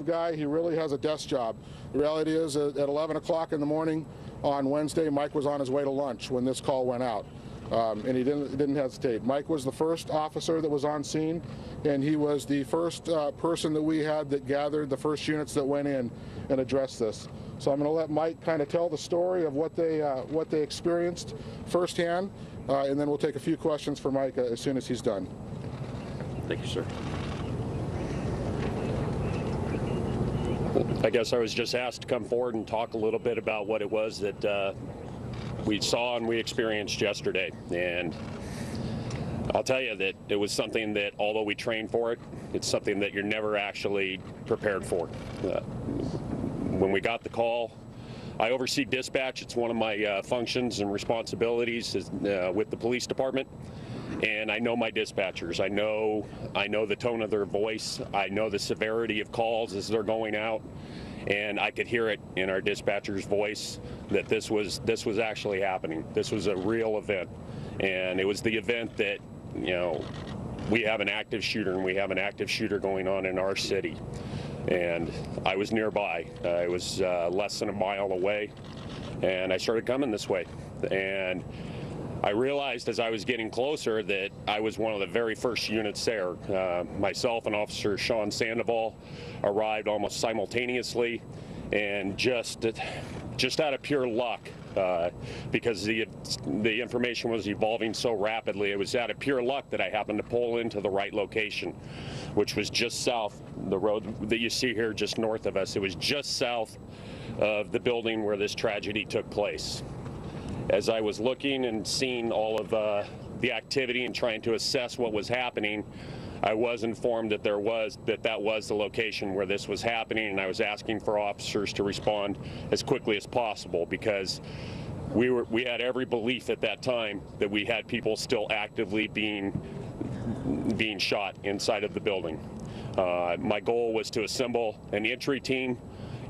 Guy, he really has a desk job. The reality is at 11 o'clock in the morning on Wednesday, Mike was on his way to lunch when this call went out. And he didn't hesitate. Mike was the first officer that was on scene, and he was the first person that we had that gathered the first units that went in and addressed this. So I'm going to let Mike kind of tell the story of what they experienced firsthand, and then we'll take a few questions for Mike as soon as he's done. Thank you, sir. I guess I was just asked to come forward and talk a little bit about what it was that we saw and we experienced yesterday. And I'll tell you that it was something that, although we trained for it, it's something that you're never actually prepared for. When we got the call, I oversee dispatch. It's one of my functions and responsibilities with the police department. And I know my dispatchers. I know the tone of their voice. I know the severity of calls as they're going out. And I could hear it in our dispatcher's voice that this was actually happening. This was a real event. And it was the event that, we have an active shooter, and we have an active shooter going on in our city. And I was nearby. I was less than a mile away, and I started coming this way. And I realized as I was getting closer that I was one of the very first units there. Myself and Officer Sean Sandoval arrived almost simultaneously, and just out of pure luck, because the information was evolving so rapidly, it was out of pure luck that I happened to pull into the right location, which was just south, the road that you see here just north of us. It was just south of the building where this tragedy took place. As I was looking and seeing all of the activity and trying to assess what was happening, I was informed that that was the location where this was happening, and I was asking for officers to respond as quickly as possible, because we had every belief at that time that we had people still actively being shot inside of the building. My goal was to assemble an entry team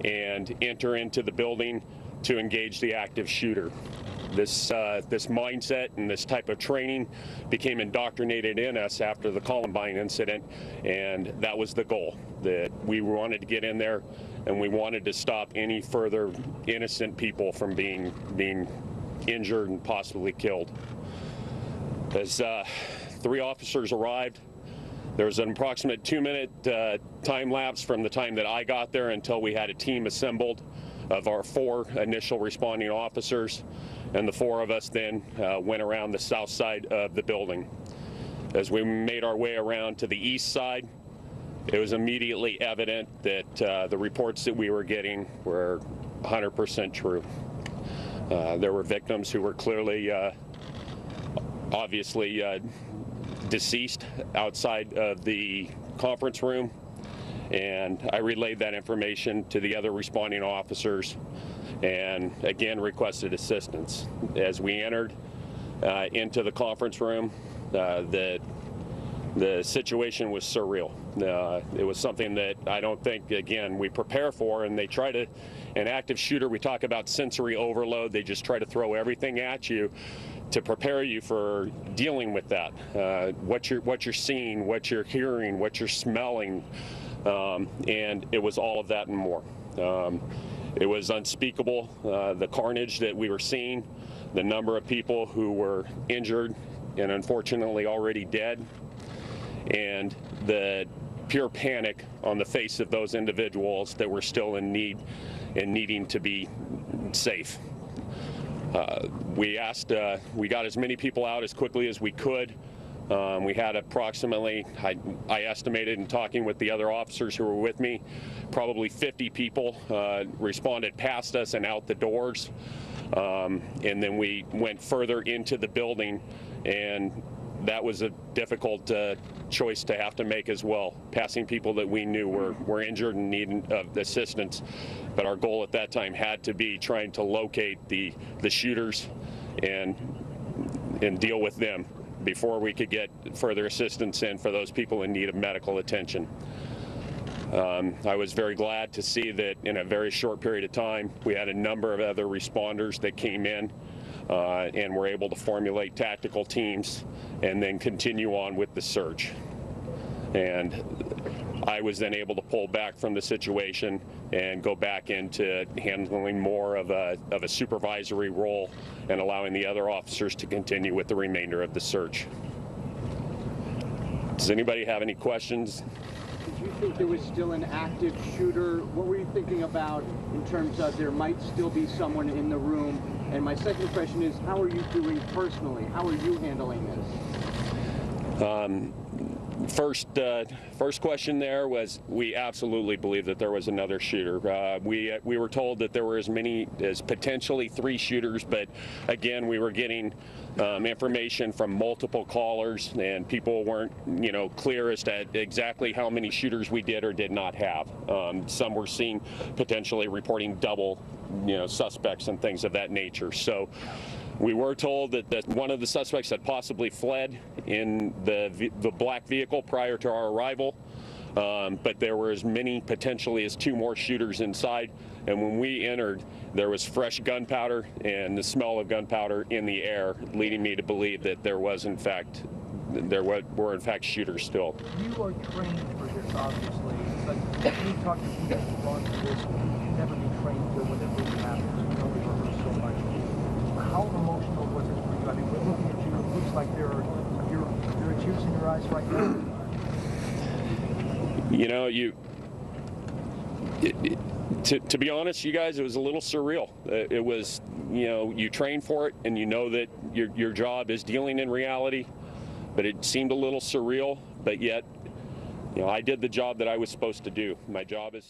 and enter into the building to engage the active shooter. This mindset and this type of training became indoctrinated in us after the Columbine incident, and that was the goal, that we wanted to get in there and we wanted to stop any further innocent people from being injured and possibly killed. As 3 officers arrived, there was an approximate 2-minute time lapse from the time that I got there until we had a team assembled of our 4 initial responding officers, and the 4 of us then went around the south side of the building. As we made our way around to the east side, it was immediately evident that the reports that we were getting were 100% true. There were victims who were clearly, obviously, deceased outside of the conference room, and I relayed that information to the other responding officers and again requested assistance. As we entered into the conference room, the situation was surreal. It was something that I don't think, again, we prepare for, and they try to, an active shooter, we talk about sensory overload, they just try to throw everything at you to prepare you for dealing with that. What you're seeing, what you're hearing, what you're smelling, and it was all of that and more. It was unspeakable, the carnage that we were seeing, the number of people who were injured and unfortunately already dead, and the pure panic on the face of those individuals that were still in need and needing to be safe. We got as many people out as quickly as we could. We had approximately, I estimated in talking with the other officers who were with me, probably 50 people responded past us and out the doors. And then we went further into the building, and that was a difficult choice to have to make as well, passing people that we knew were injured and needing assistance. But our goal at that time had to be trying to locate the shooters and deal with them before we could get further assistance in for those people in need of medical attention. I was very glad to see that in a very short period of time, we had a number of other responders that came in and were able to formulate tactical teams and then continue on with the search. And I was then able to pull back from the situation and go back into handling more of a supervisory role and allowing the other officers to continue with the remainder of the search. Does anybody have any questions? Did you think there was still an active shooter? What were you thinking about in terms of there might still be someone in the room? And my second question is, how are you doing personally? How are you handling this? First question there was, we absolutely believe that there was another shooter. We were told that there were as many as potentially 3 shooters, but again, we were getting information from multiple callers, and people weren't, clear as to exactly how many shooters we did or did not have. Some were seen potentially reporting double, suspects and things of that nature. So we were told that one of the suspects had possibly fled in the black vehicle prior to our arrival, but there were as many potentially as 2 more shooters inside. And when we entered, there was fresh gunpowder and the smell of gunpowder in the air, leading me to believe that there were in fact shooters still. You are trained for this, obviously, but when you talk to people who've gone through this, you've never been trained for whatever happens. You know, we've heard so much. How emotional was it for you? I mean, we're looking at you, it looks like there are tears in your eyes right now. To be honest, you guys, it was a little surreal. It was, you train for it, and you know that your job is dealing in reality, but it seemed a little surreal. But yet, I did the job that I was supposed to do. My job is